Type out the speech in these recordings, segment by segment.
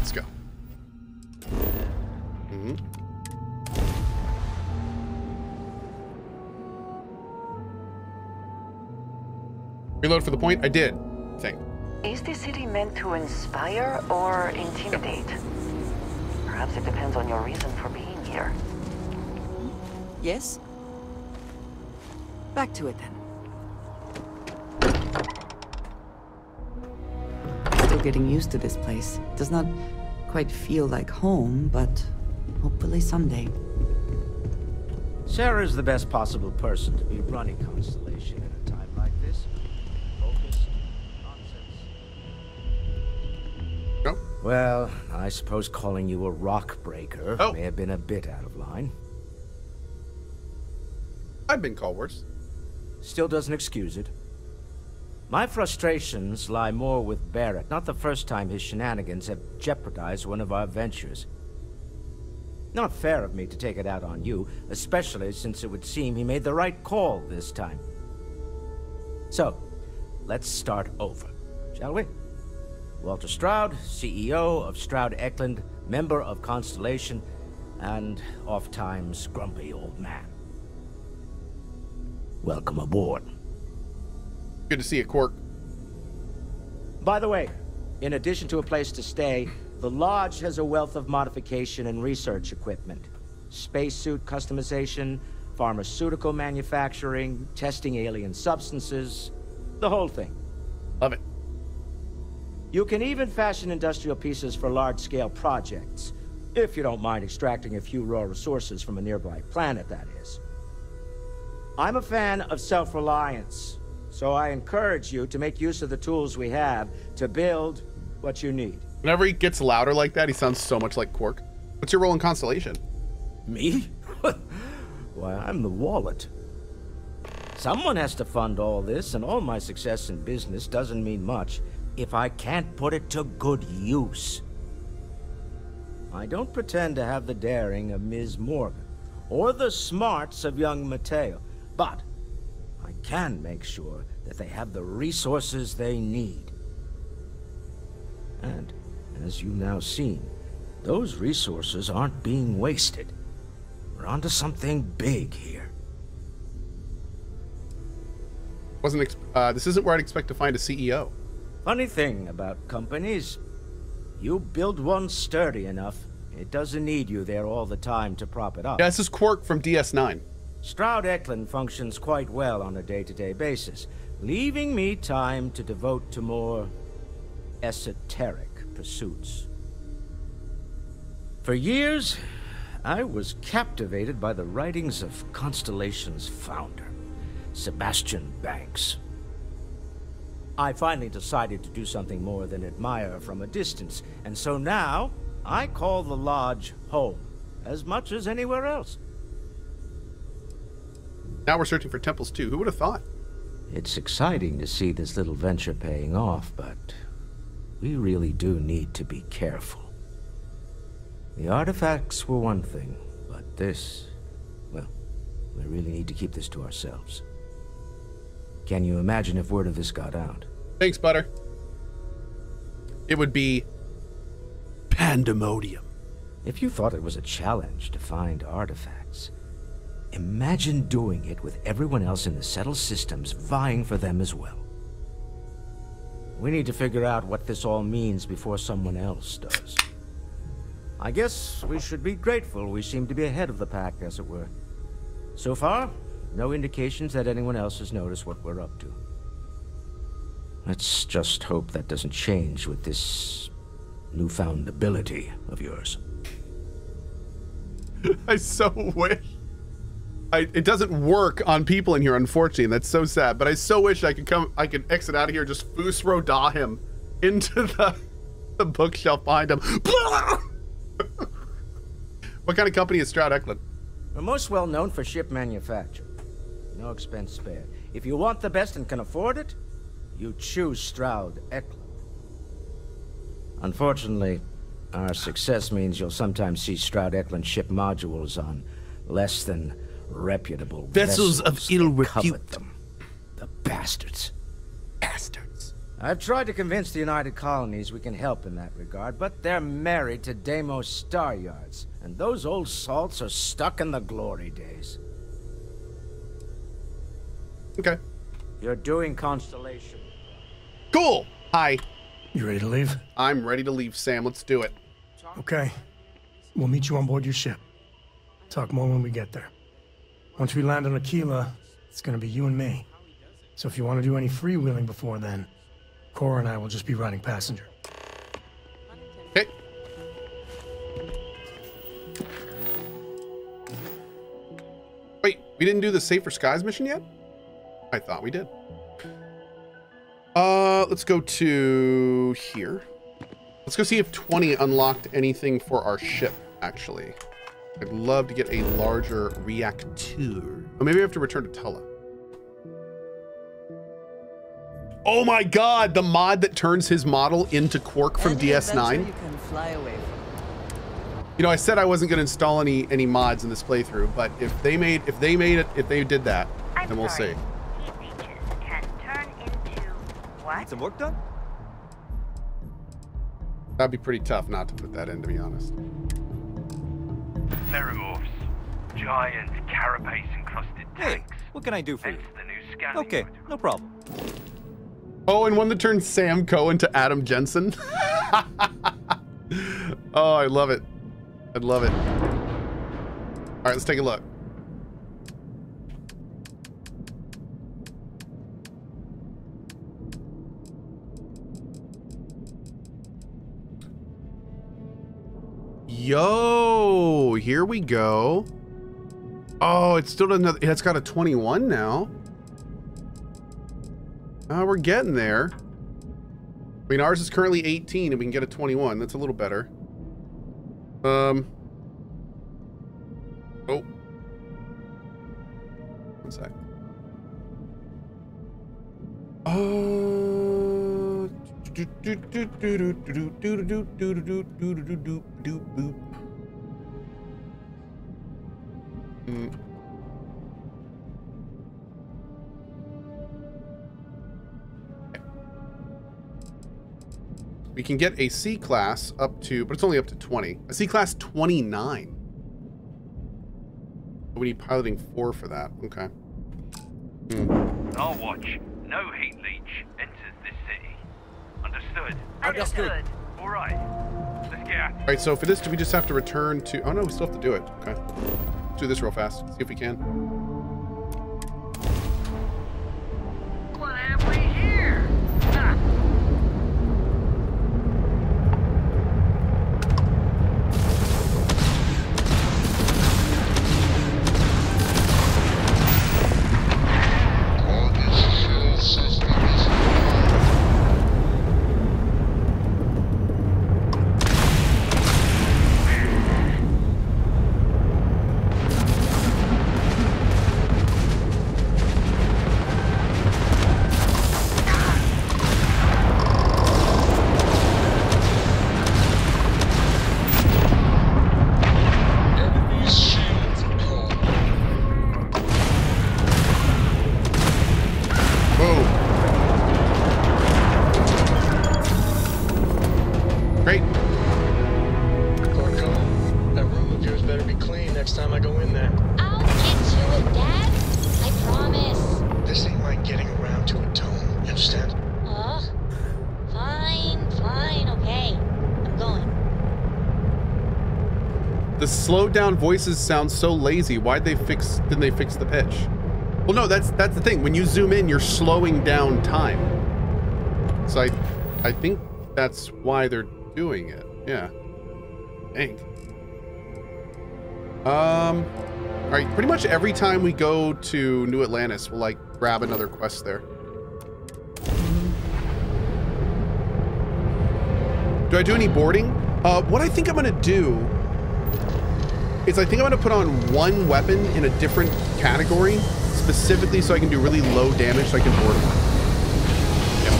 Let's go. Reload for the point. I did. Thing. Is the city meant to inspire or intimidate? Perhaps it depends on your reason for being here. Yes? Back to it then. Still getting used to this place. Does not quite feel like home, but hopefully someday. Sarah's the best possible person to be running Constellation at a time like this. Focused, nonsense. No. Well, I suppose calling you a rock breaker may have been a bit out of line. I've been called worse. Still doesn't excuse it. My frustrations lie more with Barrett, not the first time his shenanigans have jeopardized one of our ventures. Not fair of me to take it out on you, especially since it would seem he made the right call this time. So, let's start over, shall we? Walter Stroud, CEO of Stroud Eklund, member of Constellation, and oft-times grumpy old man. Welcome aboard. Good to see you, Quark. By the way, in addition to a place to stay, the Lodge has a wealth of modification and research equipment. Spacesuit customization, pharmaceutical manufacturing, testing alien substances, the whole thing. Love it. You can even fashion industrial pieces for large-scale projects, if you don't mind extracting a few raw resources from a nearby planet, that is. I'm a fan of self-reliance, so I encourage you to make use of the tools we have to build what you need. Whenever he gets louder like that, he sounds so much like Quark. What's your role in Constellation? Me? Why, I'm the wallet. Someone has to fund all this, and all my success in business doesn't mean much if I can't put it to good use. I don't pretend to have the daring of Ms. Morgan, or the smarts of young Mateo, but I can make sure that they have the resources they need. And, as you've now seen, those resources aren't being wasted. We're onto something big here. This isn't where I'd expect to find a CEO. Funny thing about companies, you build one sturdy enough, it doesn't need you there all the time to prop it up. Yeah, this is Quark from DS9. Stroud Eklund functions quite well on a day-to-day basis, leaving me time to devote to more esoteric pursuits. For years, I was captivated by the writings of Constellation's founder, Sebastian Banks. I finally decided to do something more than admire from a distance, and so now I call the Lodge home, as much as anywhere else. Now we're searching for temples too. Who would have thought? It's exciting to see this little venture paying off, but we really do need to be careful. The artifacts were one thing, but this, well, we really need to keep this to ourselves. Can you imagine if word of this got out? Thanks, Butter. It would be pandemonium. If you thought it was a challenge to find artifacts, imagine doing it with everyone else in the settled systems vying for them as well. We need to figure out what this all means before someone else does. I guess we should be grateful we seem to be ahead of the pack, as it were. So far, no indications that anyone else has noticed what we're up to. Let's just hope that doesn't change with this newfound ability of yours. I so wish. It doesn't work on people in here, unfortunately, and that's so sad. But I so wish I could exit out of here, just Foos Rodah him into the bookshelf behind him. What kind of company is Stroud Eklund? We're most well known for ship manufacture. No expense spared. If you want the best and can afford it, you choose Stroud Eklund. Unfortunately, our success means you'll sometimes see Stroud Eklund ship modules on less than vessels of ill repute. Them. The bastards. Bastards. I've tried to convince the United Colonies we can help in that regard, but they're married to Deimos Star Yards, and those old salts are stuck in the glory days. Okay. You're doing Constellation. Cool. Hi. You ready to leave? I'm ready to leave, Sam. Let's do it. Okay. We'll meet you on board your ship. Talk more when we get there. Once we land on Aquila, it's gonna be you and me. So if you want to do any freewheeling before then, Cohh and I will just be riding passenger. Okay. Wait, we didn't do the Safer Skies mission yet? I thought we did. Let's go to here. Let's go see if 20 unlocked anything for our ship, actually. I'd love to get a larger reactor. Oh, maybe we have to return to Tulla. Oh my god, the mod that turns his model into Quark from DS9. You can fly away from. You know, I said I wasn't going to install any mods in this playthrough, but if they did that, then we'll see. Heat leeches can turn into what? Need some work done? That'd be pretty tough not to put that in, to be honest. Theromorphs. Giant carapace-encrusted tanks. Hey, what can I do for you? Hence the new scanning Okay, protocol. no problem. Oh, and one that turns Sam Cohh into Adam Jensen. Oh, I love it. I love it. All right, let's take a look. Yo, here we go. Oh, it's still another. It's got a 21 now. We're getting there. I mean, ours is currently 18 and we can get a 21. That's a little better. Oh. One sec. We can get a C class up to, but it's only up to 20. A C class 29. We need piloting 4 for that. Okay. Our watch. No heat leech enters this city. Understood? Understood. All right. Let's get at it. All right, so for this, do we just have to return to... Oh, no, we still have to do it. Okay. Let's do this real fast. See if we can. What have we here? Ah. Slowed down voices sound so lazy. Didn't they fix the pitch? Well, no, that's the thing. When you zoom in, you're slowing down time. So I think that's why they're doing it. Yeah. Dang. All right, pretty much every time we go to New Atlantis, we'll like grab another quest there. Do I do any boarding? What I think I'm gonna do is I think I'm gonna put on one weapon in a different category, specifically so I can do really low damage so I can board one. Yep.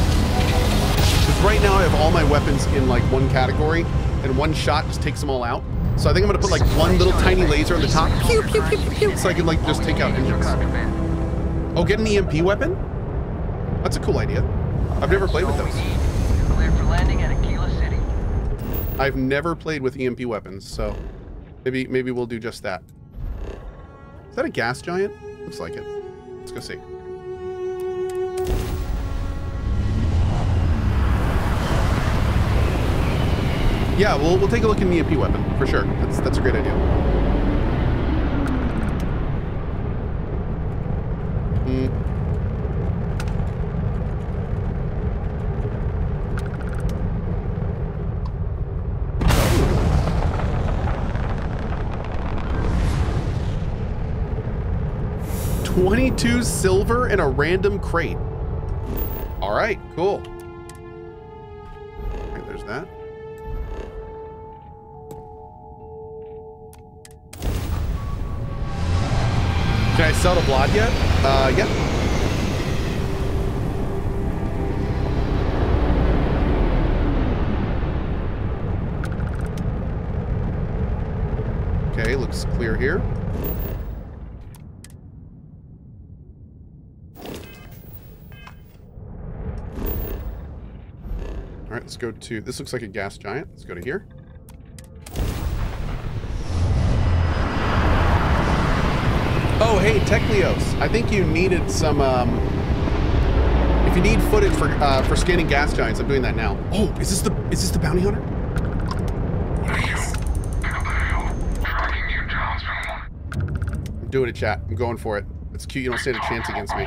Because right now I have all my weapons in like one category, and one shot just takes them all out. So I think I'm gonna put like one little tiny laser on the top, pew, pew, pew, pew, pew, so I can like just take out engines. Oh, get an EMP weapon? That's a cool idea. I've never played with That's all those. we need. You're cleared for landing at Aquila City. I've never played with EMP weapons, so maybe we'll do just that. Is that a gas giant? Looks like it. Let's go see. Yeah, we'll take a look at an EMP weapon for sure. That's a great idea. Hmm. $22 silver in a random crate. All right, cool. Okay, there's that. Can I sell to Vlad yet? Yeah. Okay, looks clear here. All right, let's go to, this looks like a gas giant. Let's go to here. Oh, hey, Techlios. I think you needed some, if you need footage for scanning gas giants, I'm doing that now. Oh, is this the bounty hunter? Yes. I'm doing it, chat. I'm going for it. It's cute. You don't stand a chance against me.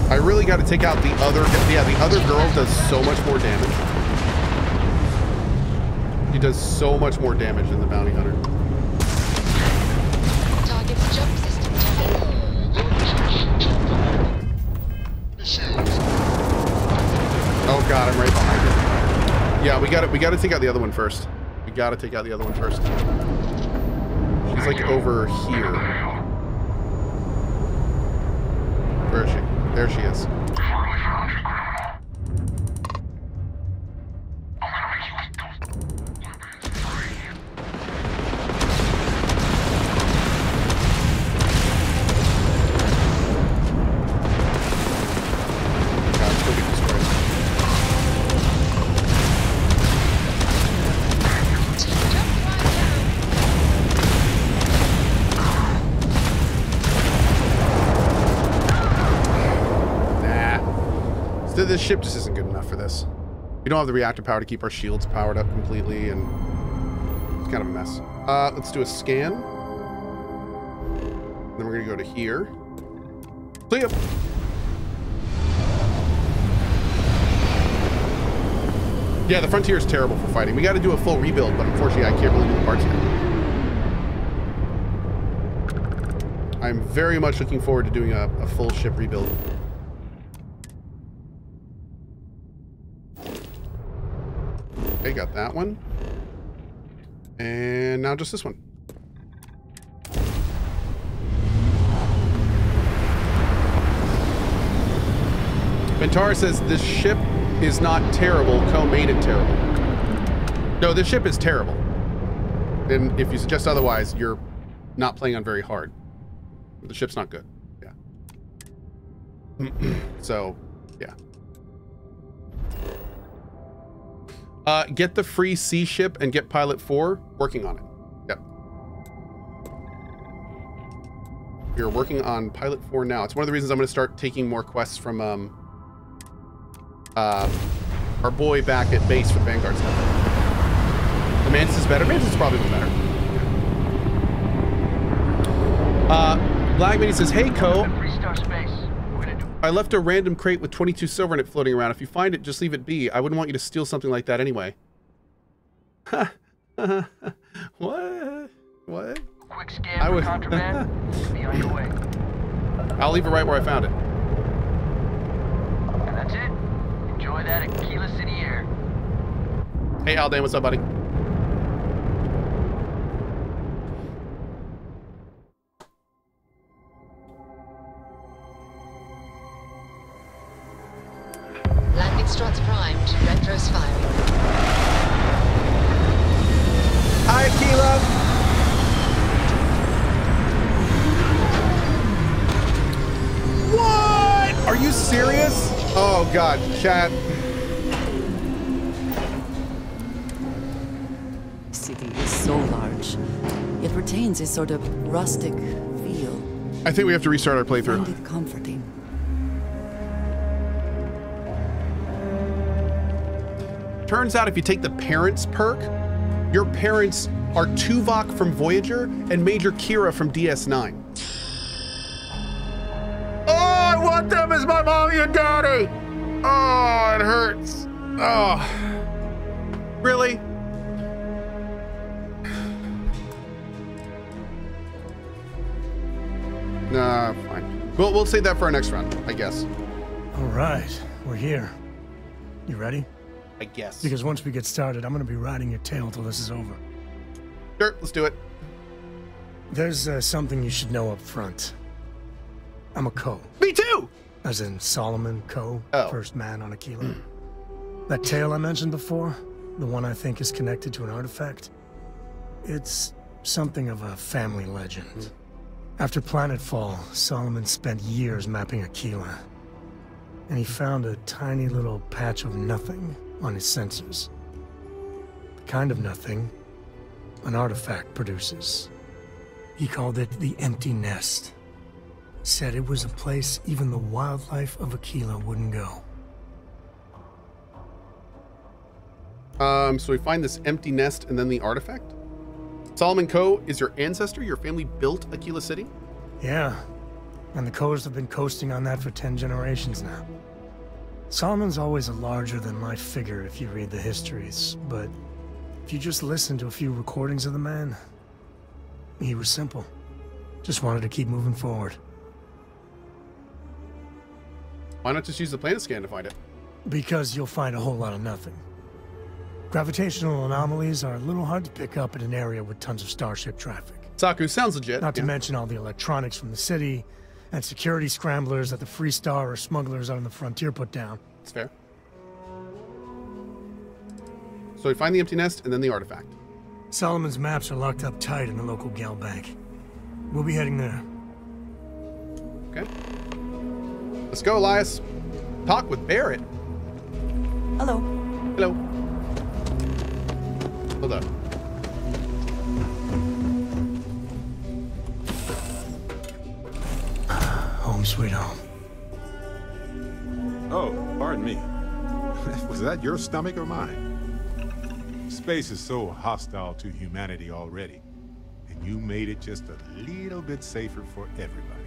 I really got to take out the other. Yeah, the other girl does so much more damage. She does so much more damage than the bounty hunter. Target's jump system down. Oh god, I'm right behind her. Yeah, we got to take out the other one first. We got to take out the other one first. She's like over here. Where is she? There she is. This ship just isn't good enough for this. We don't have the reactor power to keep our shields powered up completely, and it's kind of a mess. Let's do a scan. Then we're gonna go to here. Clear. Yeah, the Frontier is terrible for fighting. We got to do a full rebuild, but unfortunately, I can't really do the parts yet. I'm very much looking forward to doing a full ship rebuild. Okay, got that one. And now just this one. Ventara says this ship is not terrible. Cohh made it terrible. No, this ship is terrible. And if you suggest otherwise, you're not playing on very hard. The ship's not good. Yeah. So, yeah. Get the free sea ship and get Pilot 4. Working on it. Yep. We're working on Pilot 4 now. It's one of the reasons I'm going to start taking more quests from our boy back at base for the Vanguard stuff. The Mantis is better. Mantis is probably the better. Black Mini says, "Hey Cohh, I left a random crate with 22 silver in it floating around. If you find it, just leave it be. I wouldn't want you to steal something like that anyway." What? What? Quick scan for contraband. Be on your way. I'll leave it right where I found it. And that's it. Enjoy that Aquila City air. Hey Aldan, what's up, buddy? Landing struts primed. Retros firing. Hi, Aquila. What? Are you serious? Oh God, chat. The city is so large. It retains a sort of rustic feel. I think we have to restart our I find playthrough. it comforting. Turns out if you take the parents perk, your parents are Tuvok from Voyager and Major Kira from DS9. Oh, I want them as my mommy and daddy. Oh, it hurts. Oh, really? Nah, fine. We'll save that for our next round, I guess. All right, we're here. You ready? I guess. Because once we get started, I'm gonna be riding your tail till this is over. Sure, let's do it. There's something you should know up front. I'm a Cohh. Me too! As in Solomon Cohh, Oh. first man on Aquila. That tale I mentioned before, the one I think is connected to an artifact, it's something of a family legend. After planetfall, Solomon spent years mapping Aquila, and he found a tiny little patch of nothing on his sensors. The kind of nothing an artifact produces. He called it the Empty Nest. Said it was a place even the wildlife of Aquila wouldn't go. So we find this empty nest and then the artifact. Solomon Cohh is your ancestor? Your family built Aquila City? Yeah, and the Cohhs have been coasting on that for 10 generations now. Solomon's always a larger-than-life figure if you read the histories, but if you just listen to a few recordings of the man, he was simple. Just wanted to keep moving forward. Why not just use the planet scan to find it? Because you'll find a whole lot of nothing. Gravitational anomalies are a little hard to pick up in an area with tons of starship traffic. Saku, sounds legit. Not to mention all the electronics from the city and security scramblers that the Free Star or smugglers out on the frontier put down. It's fair. So we find the empty nest and then the artifact. Solomon's maps are locked up tight in the local Gal Bank. We'll be heading there. Okay. Let's go, Elias. Talk with Barrett. Hello. Hello. Hold up. Home sweet home. Oh, pardon me. Was that your stomach or mine? Space is so hostile to humanity already, and you made it just a little bit safer for everybody.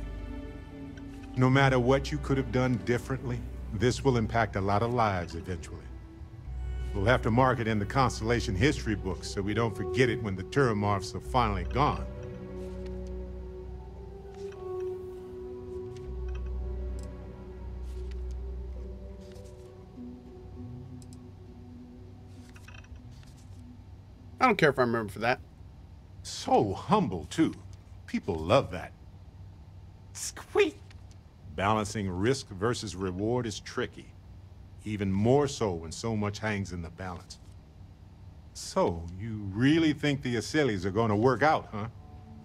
No matter what you could have done differently, this will impact a lot of lives eventually. We'll have to mark it in the Constellation history books so we don't forget it when the Terramorphs are finally gone. I don't care if I remember for that. So humble, too. People love that. Squeak! Balancing risk versus reward is tricky. Even more so when so much hangs in the balance. So, you really think the Asylees are going to work out, huh?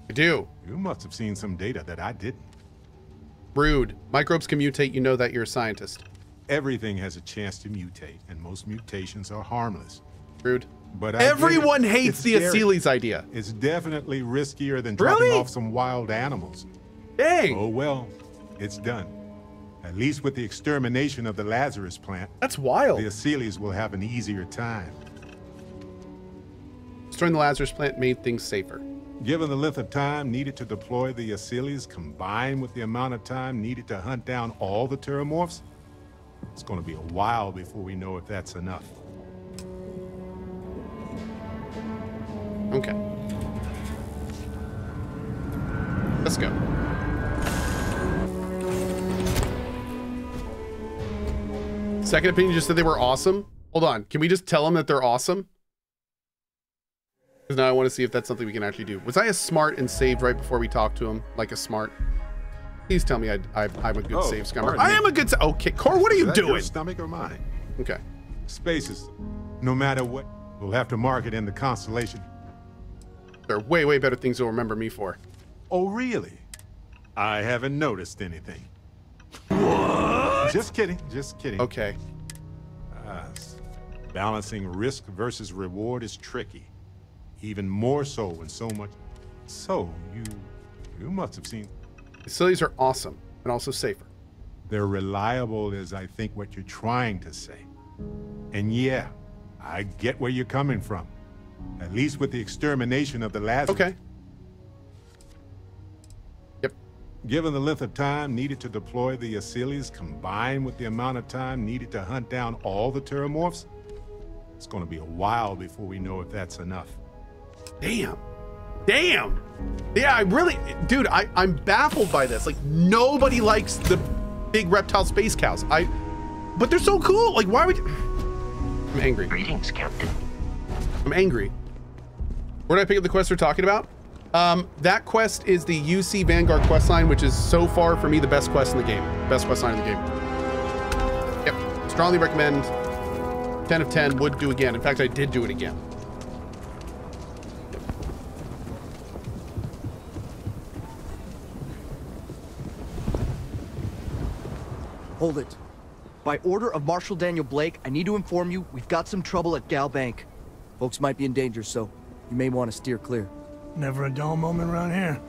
I do. You must have seen some data that I didn't. Rude. Microbes can mutate. You know that. You're a scientist. Everything has a chance to mutate, and most mutations are harmless. Rude. But everyone hates the scary. Asylees idea. It's definitely riskier than dropping off some wild animals. Dang. Oh well, it's done. At least with the extermination of the Lazarus plant. That's wild. The Asylees will have an easier time. Destroying the Lazarus plant made things safer. Given the length of time needed to deploy the Asylees, combined with the amount of time needed to hunt down all the Terramorphs, it's going to be a while before we know if that's enough. Okay. Let's go. Second opinion just said they were awesome. Hold on. Can we just tell them that they're awesome? Because now I want to see if that's something we can actually do. Was I a smart and saved right before we talked to him? Like a smart? Please tell me I'm a good save scummer. I am a good. Okay, Cohh, what are you doing? Your stomach or mine? Okay. Spaces, no matter what, we'll have to mark it in the constellation. There are way, way better things you'll remember me for. Oh, really? I haven't noticed anything. What? Just kidding, just kidding. Okay. Balancing risk versus reward is tricky. Even more so when so much... So, you must have seen... Facilities are awesome, and also safer. They're reliable is, I think, what you're trying to say. And yeah, I get where you're coming from. At least with the extermination of the last... Okay. Yep. Given the length of time needed to deploy the Asilius, combined with the amount of time needed to hunt down all the Terramorphs, it's going to be a while before we know if that's enough. Damn. Damn. Yeah, I really... Dude, I'm baffled by this. Like, nobody likes the big reptile space cows. But they're so cool. Like, why would you... I'm angry. Greetings, Captain. I'm angry. Where did I pick up the quest we're talking about? That quest is the UC Vanguard quest line, which is so far for me the best quest in the game. Best quest line in the game. Yep. Strongly recommend. 10 of 10. Would do again. In fact, I did do it again. Hold it. By order of Marshal Daniel Blake, I need to inform you we've got some trouble at Gal Bank. Folks might be in danger, so you may want to steer clear. Never a dull moment around here.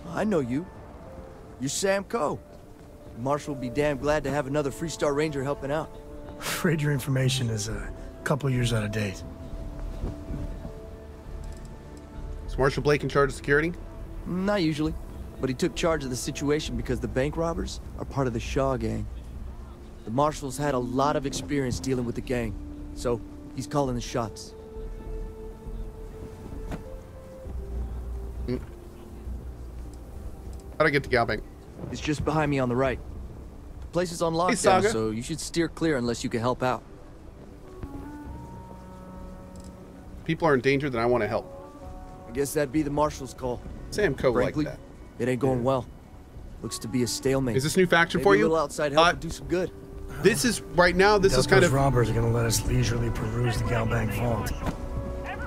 I know you. You're Sam Cohh. Marshal will be damn glad to have another Freestar Ranger helping out. Afraid your information is a couple years out of date. Is Marshal Blake in charge of security? Not usually, but he took charge of the situation because the bank robbers are part of the Shaw gang. The Marshal's had a lot of experience dealing with the gang, so he's calling the shots. How'd I get to Galbank? It's just behind me on the right. The place is on lockdown, so you should steer clear unless you can help out. People are in danger, then I want to help. I guess that'd be the Marshal's call. Sam Cohh like Frankly, that. It ain't going well. Looks to be a stalemate. Is this new faction Maybe for you? A little outside help would do some good. This is right now. This is kind of. Robbers are going to let us leisurely peruse the Galbank vault.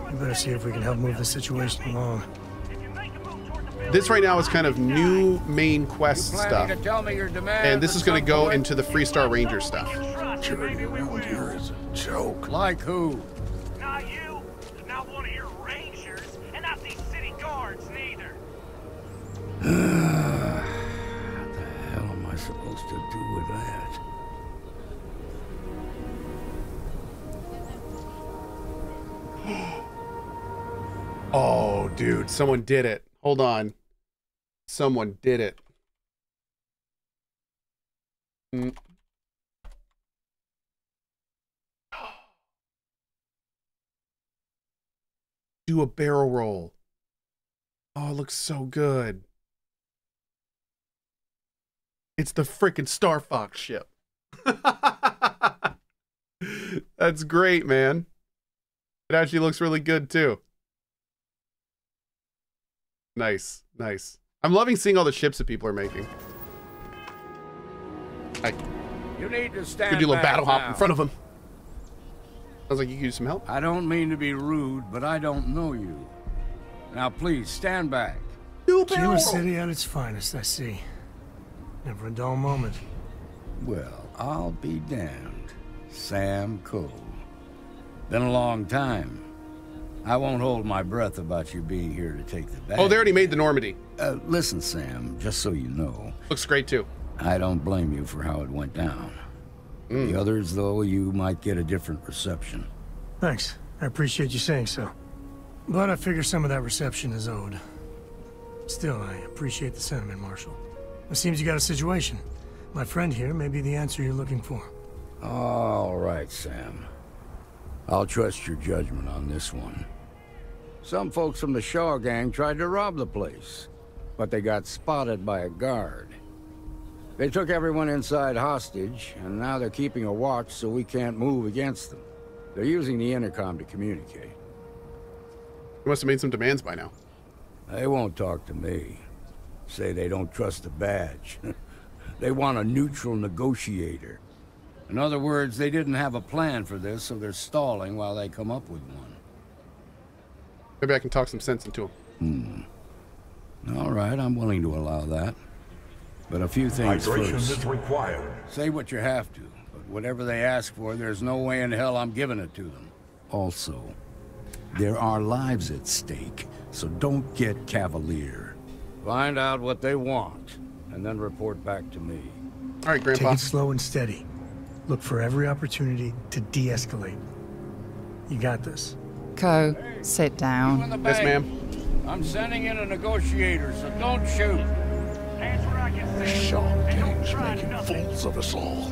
We better see if we can help move the situation along. This right now is kind of new main quest stuff, and this is going to go into the Freestar Ranger stuff. Security around here is a joke. Like who? Not you, not one of your rangers, and not these city guards neither. What the hell am I supposed to do with that? Oh, dude, someone did it. Hold on. Someone did it. Do a barrel roll. Oh, it looks so good. It's the frickin' Star Fox ship. That's great, man. It actually looks really good too. Nice, nice. I'm loving seeing all the ships that people are making. You need to stand could do a little back battle hop now. in front of him. Sounds like you could use some help. I don't mean to be rude, but I don't know you. Now please, stand back. Kilo City at its finest, I see. Never a dull moment. Well, I'll be damned. Sam Cohh. Been a long time. I won't hold my breath about you being here to take the bag. Oh, they already made the Normandy. Listen, Sam, just so you know. Looks great, too. I don't blame you for how it went down. The others, though, you might get a different reception. Thanks. I appreciate you saying so. But I figure some of that reception is owed. Still, I appreciate the sentiment, Marshal. It seems you got a situation. My friend here may be the answer you're looking for. All right, Sam. I'll trust your judgment on this one. Some folks from the Shaw gang tried to rob the place, but they got spotted by a guard. They took everyone inside hostage, and now they're keeping a watch so we can't move against them. They're using the intercom to communicate. You must have made some demands by now. They won't talk to me. Say they don't trust the badge. They want a neutral negotiator. In other words, they didn't have a plan for this, so they're stalling while they come up with one. Maybe I can talk some sense into him. All right, I'm willing to allow that. But a few things Hydration first. is required. Say what you have to, but whatever they ask for, there's no way in hell I'm giving it to them. Also, there are lives at stake, so don't get cavalier. Find out what they want, and then report back to me. All right, Grandpa. Take it slow and steady. Look for every opportunity to de-escalate. You got this. Cohh, sit down. Yes, ma'am. I'm sending in a negotiator, so don't shoot. That's what I can say. Shaw And don't Gang's try making nothing. fools of us all.